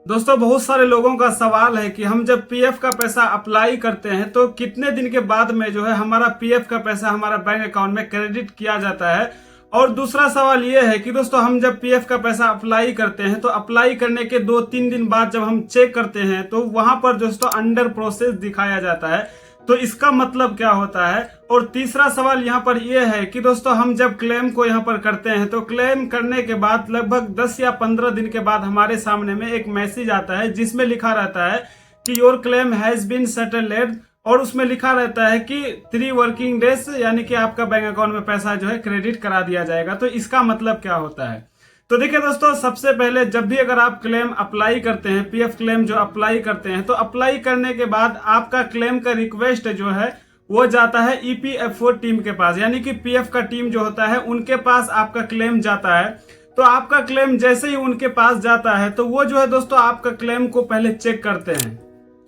दोस्तों बहुत सारे लोगों का सवाल है कि हम जब पीएफ का पैसा अप्लाई करते हैं तो कितने दिन के बाद में जो है हमारा पीएफ का पैसा हमारा बैंक अकाउंट में क्रेडिट किया जाता है। और दूसरा सवाल यह है कि दोस्तों हम जब पीएफ का पैसा अप्लाई करते हैं तो अप्लाई करने के 2-3 दिन बाद जब हम चेक करते हैं तो वहां पर दोस्तों अंडर प्रोसेस दिखाया जाता है। तो इसका मतलब क्या होता है। और तीसरा सवाल यहाँ पर यह है कि दोस्तों हम जब क्लेम को यहाँ पर करते हैं तो क्लेम करने के बाद लगभग 10 या 15 दिन के बाद हमारे सामने में एक मैसेज आता है जिसमें लिखा रहता है कि your claim has been settled. और उसमें लिखा रहता है कि 3 वर्किंग डेज यानी कि आपका बैंक अकाउंट में पैसा जो है क्रेडिट करा दिया जाएगा। तो इसका मतलब क्या होता है। तो देखिए दोस्तों सबसे पहले जब भी अगर आप क्लेम अप्लाई करते हैं पीएफ क्लेम जो अप्लाई करते हैं तो अप्लाई करने के बाद आपका क्लेम का रिक्वेस्ट जो है वो जाता है ईपीएफओ टीम के पास, यानी कि पीएफ का टीम जो होता है उनके पास आपका क्लेम जाता है। तो आपका क्लेम जैसे ही उनके पास जाता है तो वो जो है दोस्तों आपका क्लेम को पहले चेक करते हैं।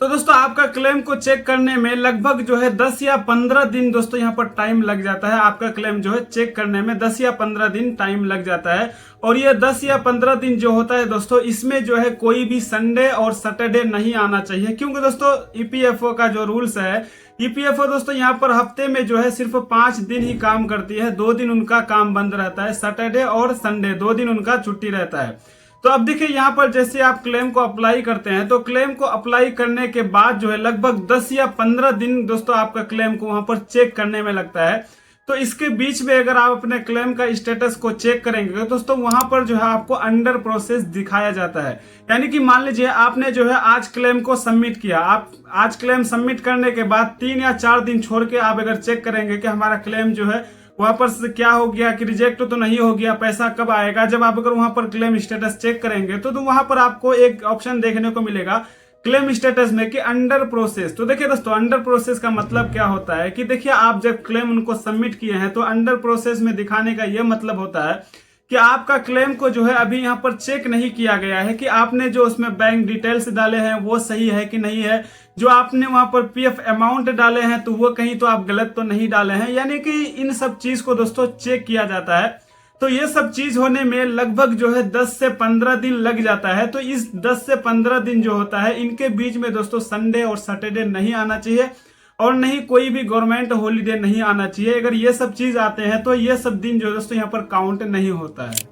तो दोस्तों आपका क्लेम को चेक करने में लगभग जो है 10 या 15 दिन दोस्तों यहाँ पर टाइम लग जाता है। आपका क्लेम जो है चेक करने में 10 या 15 दिन टाइम लग जाता है। और ये 10 या 15 दिन जो होता है दोस्तों इसमें जो है कोई भी संडे और सैटरडे नहीं आना चाहिए, क्योंकि दोस्तों ईपीएफओ का जो रूल्स है, ईपीएफओ दोस्तों यहाँ पर हफ्ते में जो है सिर्फ 5 दिन ही काम करती है। 2 दिन उनका काम बंद रहता है, सैटरडे और संडे 2 दिन उनका छुट्टी रहता है। तो अब देखिए यहाँ पर जैसे आप क्लेम को अप्लाई करते हैं तो क्लेम को अप्लाई करने के बाद जो है लगभग 10 या 15 दिन दोस्तों आपका क्लेम को वहां पर चेक करने में लगता है। तो इसके बीच में अगर आप अपने क्लेम का स्टेटस को चेक करेंगे तो दोस्तों वहां पर जो है आपको अंडर प्रोसेस दिखाया जाता है। यानी कि मान लीजिए आपने जो है आज क्लेम को सबमिट किया, आप आज क्लेम सबमिट करने के बाद 3 या 4 दिन छोड़ के आप अगर चेक करेंगे कि हमारा क्लेम जो है वहां पर से क्या हो गया कि रिजेक्ट तो नहीं हो गया, पैसा कब आएगा, जब आप अगर वहां पर क्लेम स्टेटस चेक करेंगे तो वहां पर आपको एक ऑप्शन देखने को मिलेगा क्लेम स्टेटस में कि अंडर प्रोसेस। तो देखिए दोस्तों अंडर प्रोसेस का मतलब क्या होता है कि देखिए आप जब क्लेम उनको सबमिट किए हैं तो अंडर प्रोसेस में दिखाने का यह मतलब होता है कि आपका क्लेम को जो है अभी यहाँ पर चेक नहीं किया गया है कि आपने जो उसमें बैंक डिटेल्स डाले हैं वो सही है कि नहीं है, जो आपने वहां पर पीएफ अमाउंट डाले हैं तो वो कहीं तो आप गलत तो नहीं डाले हैं। यानी कि इन सब चीज को दोस्तों चेक किया जाता है। तो ये सब चीज होने में लगभग जो है 10 से 15 दिन लग जाता है। तो इस 10 से 15 दिन जो होता है इनके बीच में दोस्तों संडे और सैटरडे नहीं आना चाहिए और नहीं कोई भी गवर्नमेंट हॉलीडे नहीं आना चाहिए। अगर ये सब चीज आते हैं तो ये सब दिन जो दोस्तों यहाँ पर काउंट नहीं होता है।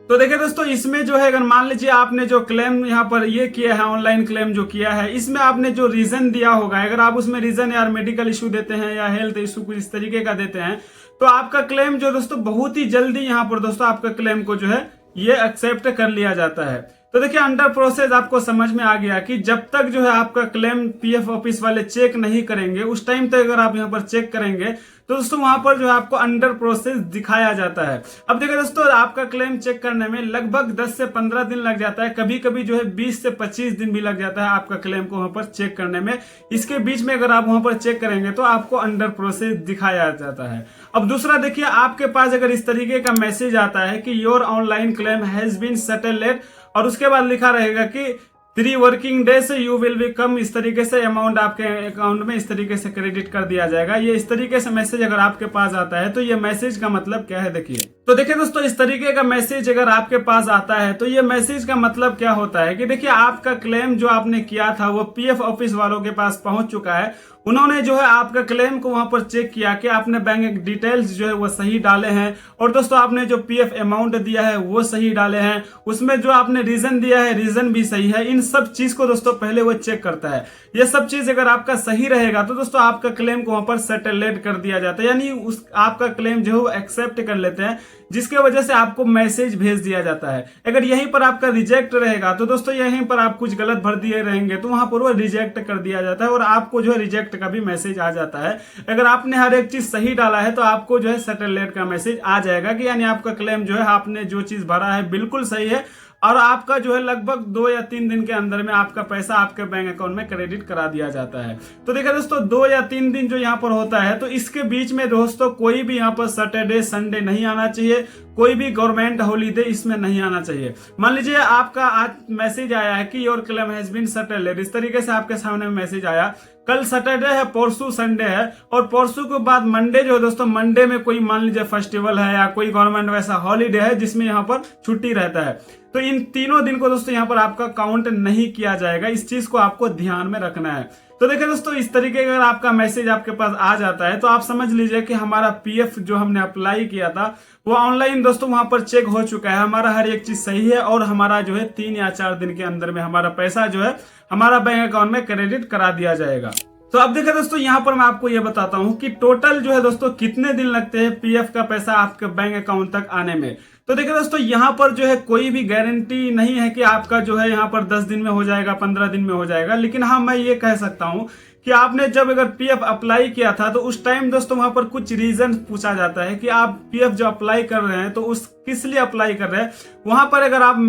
तो देखिए दोस्तों इसमें जो है अगर मान लीजिए आपने जो क्लेम यहाँ पर ये किया है, ऑनलाइन क्लेम जो किया है, इसमें आपने जो रीजन दिया होगा, अगर आप उसमें रीजन यार मेडिकल इशू देते हैं या हेल्थ इशू कुछ इस तरीके का देते हैं तो आपका क्लेम जो दोस्तों बहुत ही जल्दी यहाँ पर दोस्तों आपका क्लेम को जो है ये एक्सेप्ट कर लिया जाता है। तो देखिए अंडर प्रोसेस आपको समझ में आ गया कि जब तक जो है आपका क्लेम पीएफ ऑफिस वाले चेक नहीं करेंगे उस टाइम तक अगर आप यहाँ पर चेक करेंगे तो दोस्तों वहां पर जो है आपको अंडर प्रोसेस दिखाया जाता है। अब देखिए दोस्तों आपका क्लेम चेक करने में लगभग 10 से 15 दिन लग जाता है, कभी कभी जो है 20 से 25 दिन भी लग जाता है आपका क्लेम को वहां पर चेक करने में। इसके बीच में अगर आप वहां पर चेक करेंगे तो आपको अंडर प्रोसेस दिखाया जाता है। अब दूसरा देखिए आपके पास अगर इस तरीके का मैसेज आता है कि your online claim has been settled और उसके बाद लिखा रहेगा कि 3 working days you will be come, इस तरीके से अमाउंट आपके अकाउंट में इस तरीके से क्रेडिट कर दिया जाएगा। ये इस तरीके से मैसेज अगर आपके पास आता है तो ये मैसेज का मतलब क्या है देखिए। तो देखिए दोस्तों इस तरीके का मैसेज अगर आपके पास आता है तो ये मैसेज का मतलब क्या होता है कि देखिए आपका क्लेम जो आपने किया था वो पीएफ ऑफिस वालों के पास पहुंच चुका है। उन्होंने जो है आपका क्लेम को वहां पर चेक किया कि आपने बैंक डिटेल्स जो है वो सही डाले हैं और दोस्तों आपने जो पीएफ अमाउंट दिया है वो सही डाले हैं, उसमें जो आपने रीजन दिया है रीजन भी सही है। इन सब चीज को दोस्तों पहले वो चेक करता है। ये सब चीज अगर आपका सही रहेगा तो दोस्तों आपका क्लेम को वहां पर सेटल्ड कर दिया जाता है, यानी उस आपका क्लेम जो है वो एक्सेप्ट कर लेते हैं, जिसके वजह से आपको मैसेज भेज दिया जाता है। अगर यहीं पर आपका रिजेक्ट रहेगा तो दोस्तों यहीं पर आप कुछ गलत भर दिए रहेंगे तो वहां पर वो रिजेक्ट कर दिया जाता है और आपको जो है रिजेक्ट का भी मैसेज आ जाता है। अगर आपने हर एक चीज सही डाला है तो आपको जो है सेटल्ड का मैसेज आ जाएगा कि यानी आपका क्लेम जो है आपने जो चीज भरा है बिल्कुल सही है और आपका जो है लगभग 2 या 3 दिन के अंदर में आपका पैसा आपके बैंक अकाउंट में क्रेडिट करा दिया जाता है। तो देखिए दोस्तों 2 या 3 दिन जो यहाँ पर होता है तो इसके बीच में दोस्तों कोई भी यहाँ पर सैटरडे संडे नहीं आना चाहिए, कोई भी गवर्नमेंट हॉलीडे इसमें नहीं आना चाहिए। मान लीजिए आपका आज मैसेज आया है कि your claim has been settled, इस तरीके से आपके सामने मैसेज आया कल सैटरडे है, परसों संडे है, और परसों के बाद मंडे जो है दोस्तों, मंडे में कोई मान लीजिए फेस्टिवल है या कोई गवर्नमेंट वैसा हॉलीडे है जिसमें यहाँ पर छुट्टी रहता है, तो इन तीनों दिन को दोस्तों यहाँ पर आपका काउंट नहीं किया जाएगा। इस चीज को आपको ध्यान में रखना है। तो देखिए दोस्तों, इस तरीके का अगर आपका मैसेज आपके पास आ जाता है तो आप समझ लीजिए कि हमारा पीएफ जो हमने अप्लाई किया था वो ऑनलाइन दोस्तों वहां पर चेक हो चुका है, हमारा हर एक चीज सही है, और हमारा जो है 3 या 4 दिन के अंदर में हमारा पैसा जो है हमारा बैंक अकाउंट में क्रेडिट करा दिया जाएगा। तो अब देखिए दोस्तों, यहाँ पर मैं आपको ये बताता हूँ कि टोटल जो है दोस्तों कितने दिन लगते हैं पीएफ का पैसा आपके बैंक अकाउंट तक आने में। तो देखिए दोस्तों, यहाँ पर जो है कोई भी गारंटी नहीं है कि आपका जो है यहाँ पर 10 दिन में हो जाएगा, 15 दिन में हो जाएगा, लेकिन हाँ मैं ये कह सकता हूँ कि आपने जब अगर पीएफ अप्लाई किया था तो उस टाइम दोस्तों वहां पर कुछ रीजन पूछा जाता है कि आप पीएफ जो अप्लाई कर रहे हैं तो उस किस लिए अप्लाई कर रहे हैं। वहां पर अगर आप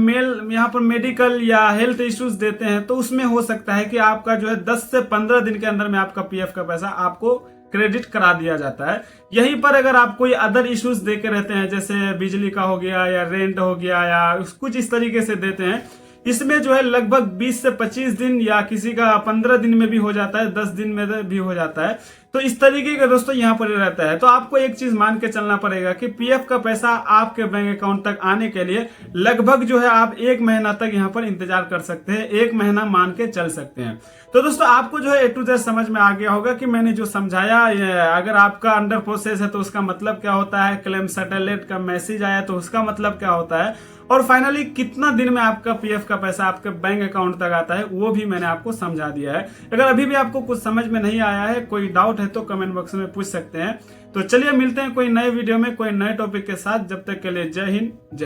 यहाँ पर मेडिकल या हेल्थ इश्यूज देते हैं तो उसमें हो सकता है कि आपका जो है 10 से 15 दिन के अंदर में आपका पीएफ का पैसा आपको क्रेडिट करा दिया जाता है। यहीं पर अगर आप कोई अदर इश्यूज दे के रहते हैं, जैसे बिजली का हो गया या रेंट हो गया या कुछ इस तरीके से देते हैं, इसमें जो है लगभग 20 से 25 दिन या किसी का 15 दिन में भी हो जाता है, 10 दिन में भी हो जाता है। तो इस तरीके का दोस्तों यहाँ पर रहता है। तो आपको एक चीज मान के चलना पड़ेगा कि पीएफ का पैसा आपके बैंक अकाउंट तक आने के लिए लगभग जो है आप 1 महीना तक यहाँ पर इंतजार कर सकते हैं, 1 महीना मान के चल सकते हैं। तो दोस्तों आपको जो है A to Z समझ में आ गया होगा कि मैंने जो समझाया, अगर आपका अंडर प्रोसेस है तो उसका मतलब क्या होता है, क्लेम सेटलमेंट का मैसेज आया तो उसका मतलब क्या होता है, और फाइनली कितना दिन में आपका पीएफ का पैसा आपके बैंक अकाउंट तक आता है, वो भी मैंने आपको समझा दिया है। अगर अभी भी आपको कुछ समझ में नहीं आया है, कोई डाउट है तो कमेंट बॉक्स में पूछ सकते हैं। तो चलिए मिलते हैं कोई नए वीडियो में कोई नए टॉपिक के साथ। जब तक के लिए जय हिंद, जय